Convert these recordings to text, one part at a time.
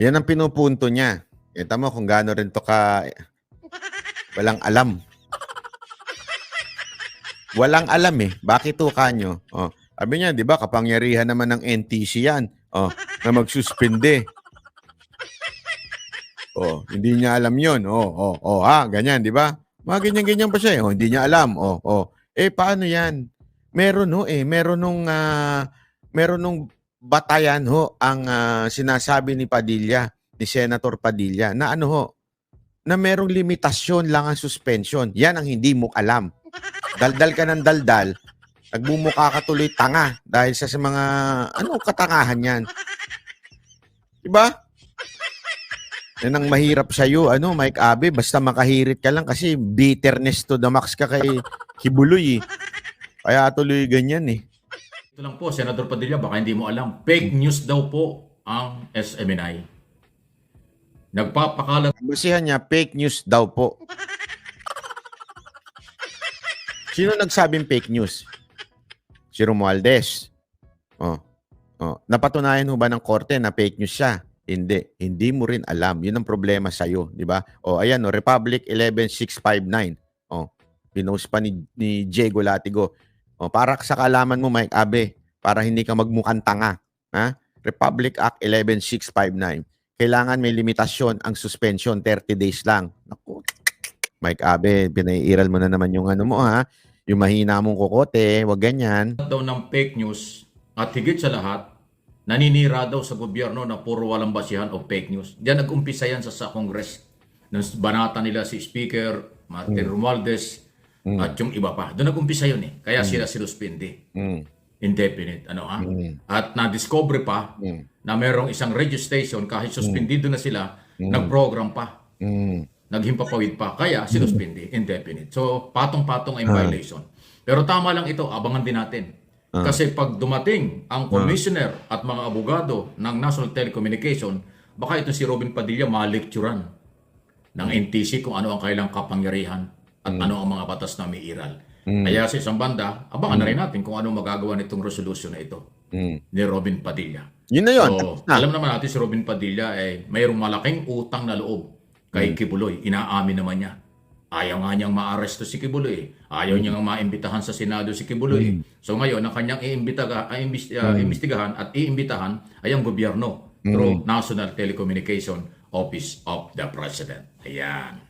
Yan ang pinupunto niya. Kita mo kung gaano rin to ka walang alam. Walang alam eh. Bakit to kanyo? Oh, sabi niya, di ba, kapangyarihan naman ng NTC yan. Oh, na magsuspende. Oh, hindi niya alam yon. Ganyan, di ba? Mga ganyan-ganyan pa siya eh. Oh, hindi niya alam. Paano yan? Meron nung batayan ho ang sinasabi ni Padilla, ni Senator Padilla, na na merong limitasyon lang ang suspension. Yan ang hindi mo alam. Daldal ka ng daldal, nagmumukha ka tuloy tanga dahil sa mga katangahan yan. Diba? Yan ang mahirap sa'yo, Mike Abe, basta makahirit ka lang kasi bitterness to the max ka kay Kibuloy eh. Kaya tuloy ganyan eh. Ito lang po, Senator Padilla, baka hindi mo alam. Fake news daw po ang SMNI. Nagpapakalat. Basihan niya, fake news daw po. Sino nagsabing fake news? Si Romualdez. Napatunayan ho ba ng korte na fake news siya? Hindi mo rin alam. Yun ang problema sa'yo, di ba? Ayan, Republic 11659. Pinost pa ni Diego Latigo. Para sa kaalaman mo, Mike Abe, para hindi ka magmukhang tanga. Ha? Republic Act 11659. Kailangan may limitasyon ang suspension, 30 days lang. Naku, Mike Abe, pinaiiral mo na naman yung mo ha. Yung mahina mong kokote, wag ganyan. Daw ng fake news at higit sa lahat, naninira daw sa gobyerno na puro walang basihan o fake news. Diyan nag-umpisa yan sa Congress. Nung banata nila si Speaker Martin Romualdez at yung iba pa. Doon nag-umpisa yun eh. Kaya sila sinuspindi. Indefinite. At na-discover pa na merong isang radio station kahit suspendido na sila, nag-program pa. Naghimpapawid pa. Kaya sinuspindi. Indefinite. So, patong-patong ay violation. Pero tama lang ito. Abangan din natin. Kasi pag dumating ang commissioner at mga abogado ng National Telecommunication, baka ito si Robin Padilla malecturan ng NTC kung ano ang kailang kapangyarihan at ano ang mga batas na may iral. Kaya sa isang banda, abangan na rin natin kung ano magagawa nitong resolution na ito ni Robin Padilla. Yun na yun. So, alam naman natin si Robin Padilla ay mayroong malaking utang na loob kay Kibuloy. Inaamin naman niya. Ayaw nga niyang maaresto si Kibuloy. Ayaw niyang maimbitahan sa Senado si Kibuloy. So ngayon, ang kanyang iimbestigahan at iimbitahan ay ang gobyerno through National Telecommunication Office of the President. Ayan.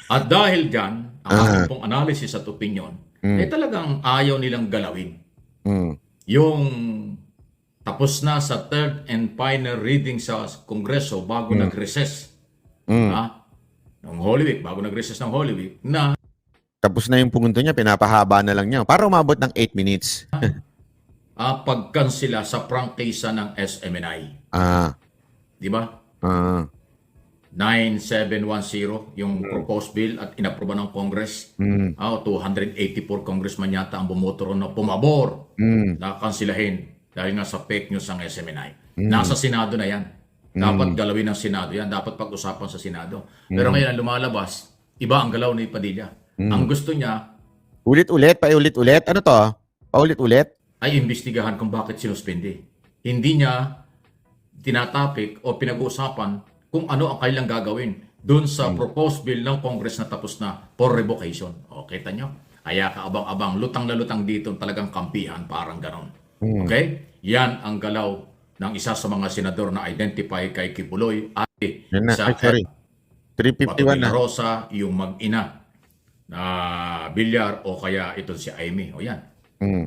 At dahil dyan, ang aking pong analysis at opinion, ay talagang ayaw nilang galawin. Yung tapos na sa third and final reading sa Kongreso bago nag-recess. Ng Holy Week, bago nag-recess ng Holy Week, na tapos na yung punto niya, pinapahaba na lang niya. Para umabot ng 8 minutes. pagkansila sa prangkisa ng SMNI. Di ba? 9710 yung proposed bill at inaproba ng Congress. 284 congressman yata ang bumoto ron na pumabor na kansilahin dahil nga sa fake news ng SMNI. Nasa Senado na yan. Dapat galawin ng Senado yan. Dapat pag-usapan sa Senado. Pero ngayon ang lumalabas, iba ang galaw ni Padilla. Ang gusto niya, ulit-ulit, paulit-ulit. Ano to? Paulit-ulit? ay imbestigahan kung bakit sinuspindi. Hindi niya tinatapik o pinag-uusapan kung ano ang kailang gagawin doon sa proposed bill ng Congress na tapos na for revocation. O, kita nyo? Kaya kaabang-abang, lutang na lutang dito, talagang kampihan, parang ganon. Okay? Yan ang galaw ng isa sa mga senador na identify kay Kibuloy at sa 351 na. Rosa, yung mag-ina na Villar o kaya ito si Amy. O yan.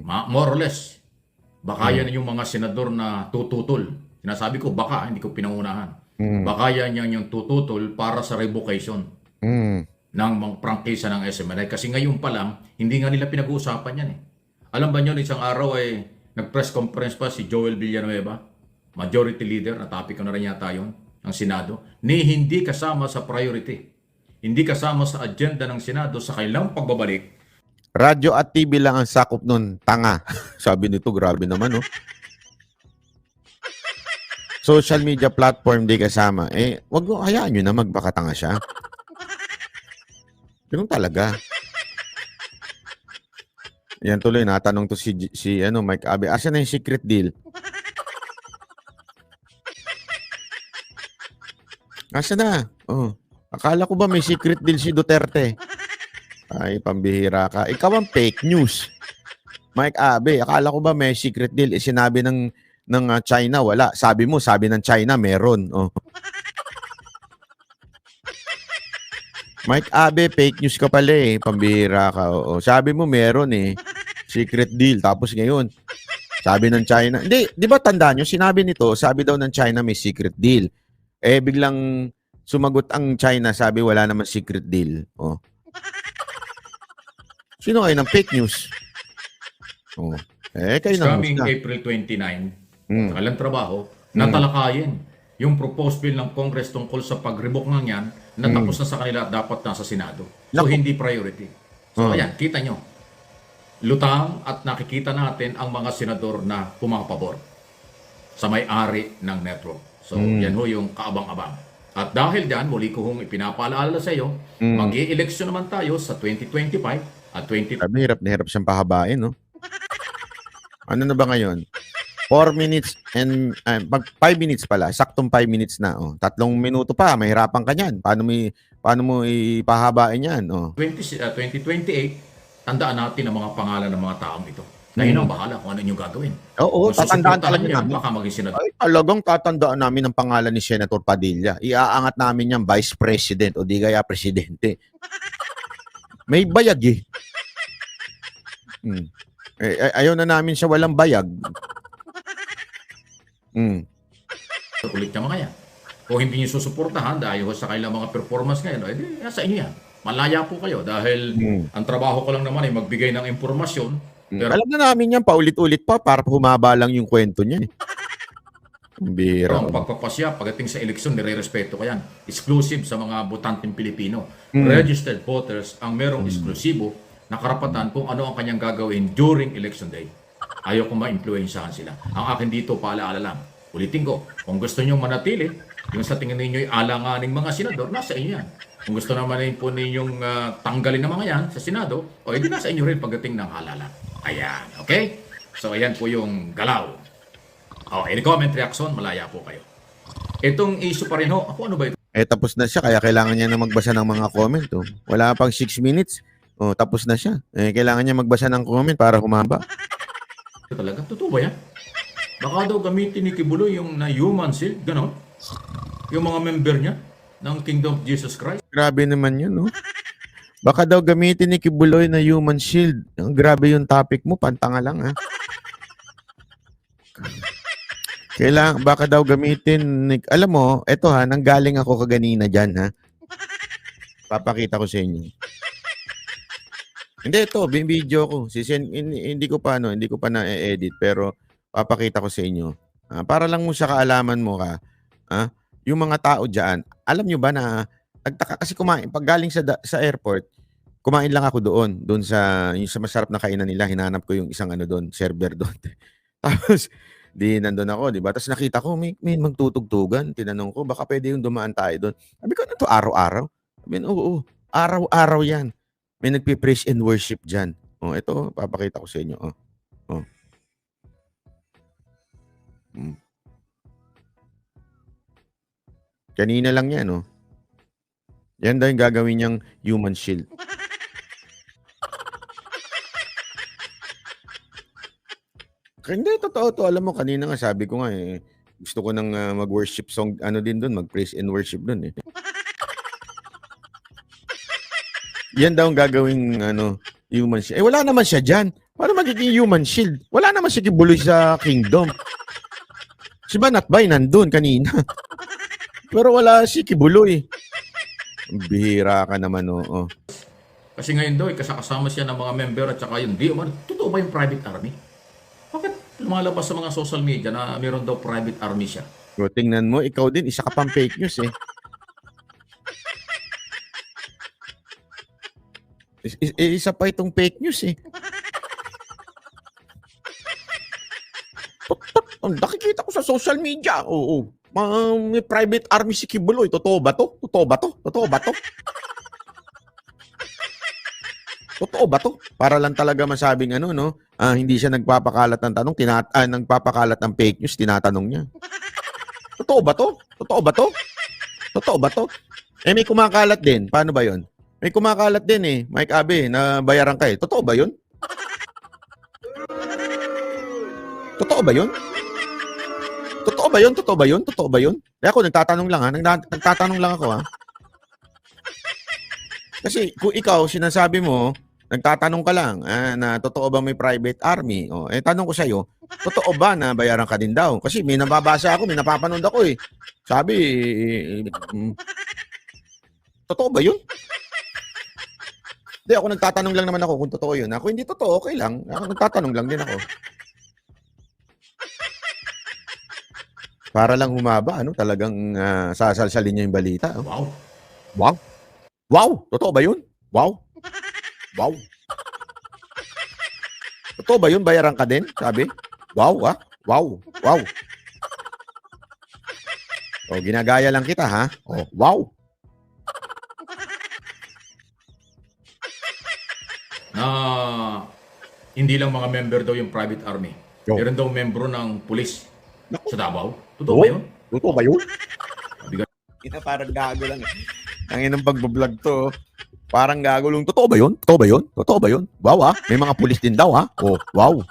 More or less. Baka yan yung mga senador na tututol. Sinasabi ko baka, hindi ko pinangunahan. Baka yan yung tututol para sa revocation ng mga prangkisa ng SMNI. Kasi ngayon pa lang, hindi nga nila pinag-uusapan yan eh. Alam ba nyo, isang araw ay nag-press conference pa si Joel Villanueva, majority leader, na topic ko na rin yata yun, ng Senado, ni hindi kasama sa priority. Hindi kasama sa agenda ng Senado sa kailang pagbabalik. Radyo at TV lang ang sakop nun. Tanga. Sabi nito, grabe naman, no? Social media platform di kasama. Wag mo, hayaan nyo na magbakatanga siya. Ganun talaga. Yan tuloy, natanong to si Mike Abe. Asa na yung secret deal? Nasaan na? Oh. Akala ko ba may secret deal si Duterte? Ay, pambihira ka. Ikaw ang fake news. Mike Abe, akala ko ba may secret deal? Sinabi ng China, wala. Sabi mo, sabi ng China, meron. Oh. Mike Abe, fake news ka pala eh. Pambihira ka. Oo. Sabi mo, meron eh. Secret deal. Tapos ngayon, sabi ng China. Hindi, di ba tandaan nyo? Sinabi nito, sabi daw ng China may secret deal. Eh, biglang sumagot ang China, sabi wala naman secret deal. Oh. Sino kayo ng fake news? Oh. Eh, kayo na. Coming April 29, Hmm. kalang trabaho, natalakayin yung proposed bill ng Congress tungkol sa pag-revoke ng yan, natapos na sa kanila at dapat nasa Senado. So, Naku. hindi priority. So, ayan, kita nyo. Lutang at nakikita natin ang mga senador na pumapabor sa may-ari ng network. So, yan ho yung kaabang-abang. At dahil dyan, muli ko hong ipinapaalala sa iyo, mag-i-eleksyon naman tayo sa 2025 at 20... Sabi, hirap na hirap siyang pahabain, no? Ano na ba ngayon? 4 minutes and 5 minutes pala. Saktong 5 minutes na. Oh. 3 minuto pa. Mahirapan ka niyan. Paano mo ipahabain yan? Oh. 2028, tandaan natin ang mga pangalan ng mga taong ito. Na yun ang bahala kung ano nyo gagawin. Oo, Kung tatandaan susuportahan talaga niya, namin. baka maging senador. Ay, talagang tatandaan namin ang pangalan ni Senator Padilla. Iaangat namin yan Vice President o di kaya Presidente. May bayag eh. Ayaw na namin siya walang bayag. Ulit niya mga yan. Kung hindi nyo susuportahan dahil sa kailang mga performance ngayon, edi sa inyo yan. Malaya po kayo dahil ang trabaho ko lang naman ay magbigay ng impormasyon. Pero Alam na namin yan, paulit-ulit pa para humaba lang yung kwento niya eh. Ang bira. ang pagpapasya pagdating sa eleksyon, nire-respeto ko yan. Exclusive sa mga botanteng Pilipino. Registered voters ang merong eksklusibo na karapatan kung ano ang kanyang gagawin during election day. Ayaw kong ma-influensyahan sila. Ang akin dito, paalaala lang. Ulitin ko, kung gusto nyo manatili, yung sa tingin ninyo ay alanganing mga senador, nasa inyo yan. Kung gusto naman po ninyong tanggalin ng mga yan sa Senado, o edi nasa inyo rin pagdating ng halalan. Ayan, okay? So, ayan po yung galaw. O, any comment, reaction, malaya po kayo. Itong issue pa rin ho, ako ano ba ito? Eh, tapos na siya, kaya kailangan niya na magbasa ng mga comment. Oh. Wala pang 6 minutes. Oh, tapos na siya. Eh, kailangan niya magbasa ng comment para humaba. Talaga? Totoo ba yan? Baka daw gamitin ni Kibuloy yung na human shield, gano'n? Yung mga member niya ng Kingdom of Jesus Christ. Grabe naman yun, no? Baka daw gamitin ni Kibuloy na human shield. Grabe yung topic mo, pantanga lang, ha? Baka daw gamitin, alam mo, eto ha, nanggaling ako kaganina dyan, ha? Papakita ko sa inyo. Hindi, ito, video ko. Hindi ko pa na-edit, pero papakita ko sa inyo. Para lang mo sa kaalaman mo ka, yung mga tao dyan, alam nyo ba na, nagtaka kasi kumain, pag galing sa airport, kumain lang ako doon sa masarap na kainan nila, hinanap ko yung isang doon, server doon. Tapos, di nandun ako, di ba? Tapos nakita ko, may magtutugtugan. Tinanong ko, baka pwede yung dumaan tayo doon. Sabi ko, ano to, araw-araw? Sabi ko, oo, araw-araw yan. May nagpipraise and worship dyan. Oh, ito, papakita ko sa inyo. Oh. Kanina lang yan, oh. Yan daw yung gagawin niyang human shield. Hindi, totoo to. Alam mo, kanina nga sabi ko nga gusto ko nang mag-worship song, din doon, mag-praise and worship doon eh. Yan daw ang gagawing human shield. Eh, wala naman siya dyan. Paano magiging human shield? Wala naman si Kibuloy sa kingdom. Si Banatbay nandun kanina. Pero wala si Kibuloy. Bihira ka naman, oo. Kasi ngayon daw, kasama siya ng mga member at saka yung di man, totoo ba yung private army? Bakit lumalabas sa mga social media na meron daw private army siya? So, tingnan mo, ikaw din, isa ka pang fake news eh. Isa pa itong fake news eh. Nakikita ko sa social media. Oo. May private army si Kibuloy. Totoo ba to? Totoo ba to? Totoo ba to? Totoo ba to? Para lang talaga masabing hindi siya nagpapakalat ng tanong, nagpapakalat ng fake news, tinatanong niya. Totoo ba to? Totoo ba to? Totoo ba to? May kumakalat din. Paano ba yun? May kumakalat din eh, Mike Abe, na bayaran ka eh. Totoo ba yun? Totoo ba yun? Totoo ba yun? Totoo ba yun? Totoo ba yun? Kaya ako nagtatanong lang ha. Nagtatanong lang ako ha. Kasi kung ikaw, sinasabi mo, nagtatanong ka lang na totoo ba may private army? Tanong ko sa'yo, totoo ba na bayaran ka din daw? Kasi may nababasa ako, may napapanood ako eh. Sabi, totoo ba yun? Hindi, ako nagtatanong lang naman ako kung totoo yun. Ako hindi totoo, okay lang. Ako nagtatanong lang din ako. Para lang humaba, talagang sasalsalin niya yung balita. Wow. Wow. Wow! Totoo ba yun? Wow. Wow. Totoo ba yun? Bayaran ka din? Sabi? Wow, ah. Wow. Wow. Ginagaya lang kita, ha? Wow. Na hindi lang mga member daw yung private army. Yo. Meron daw membro ng pulis Naku. sa Davao. Totoo ba yun? Totoo ba yun? Bigat. Kita parang gago lang. Ang inang pagbablog to. Parang gago lang. Totoo ba yun? Totoo ba yun? Totoo ba yun? Wow, ah. May mga pulis din daw, ha? Wow.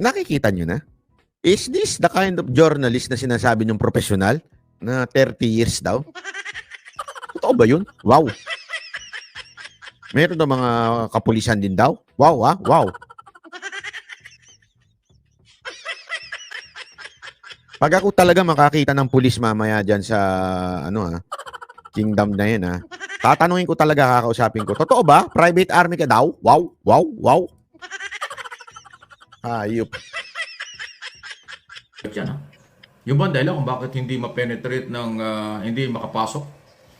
Nakikita nyo na? Is this the kind of journalist na sinasabi ng professional na 30 years daw? Totoo ba yun? Wow. Meron daw mga kapulisan din daw? Wow, ah. Wow. Pag ako talaga makakita ng pulis mamaya dyan sa, kingdom na yun, tatanungin ko talaga, kakausapin ko, totoo ba? Private army ka daw? Wow, wow, wow. Hayop. Yan, ha? Yung ba dahilan kung bakit hindi ma-penetrate ng, hindi makapasok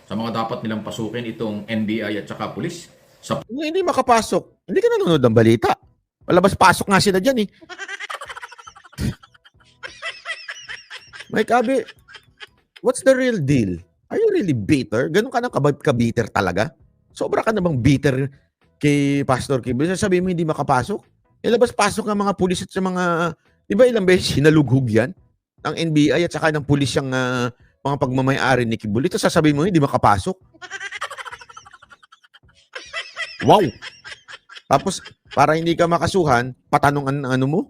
sa mga dapat nilang pasukin itong NBI at saka pulis? Sa Hindi makapasok. Hindi ka nanonood ng balita. Palabas-pasok nga sila dyan, eh. Mike Abe, what's the real deal? Are you really bitter? Ganun ka na ka-bitter talaga? Sobra ka na bang bitter kay Pastor Kim? Sasabihin mo hindi makapasok? Ilabas-pasok ng mga pulis at sa mga... Di ba ilang beses sinalughog yan? Ng NBI at saka ng pulis yung mga pagmamayari ni Kibul. Ito sasabihin mo hindi makapasok? Wow! Tapos, para hindi ka makasuhan, patanong ano mo?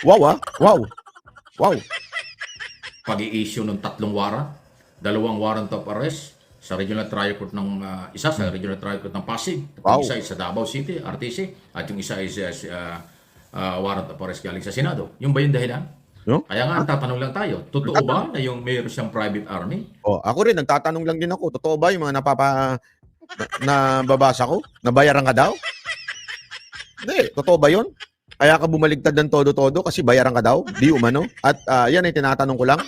Wow, ah! Wow! Wow! pag-i-issue ng 3 warrant, 2 warrant of arrest sa Regional Trial Court ng isa sa Regional Trial Court ng Pasig, at Wow. yung isa ay sa Davao City, RTC, at yung isa ay warrant of arrest galing sa Senado. Yung ba yung dahilan? No? Kaya nga, tatanong lang tayo, totoo ba na yung mayroon siyang private army? Ako rin, nagtatanong lang din ako. Totoo ba yung mga nababasa ko? Nabayaran ka daw? Hindi. Totoo ba yun? Kaya ka bumaligtad ng todo-todo kasi bayaran ka daw? Di umano? At yan ay tinatanong ko lang.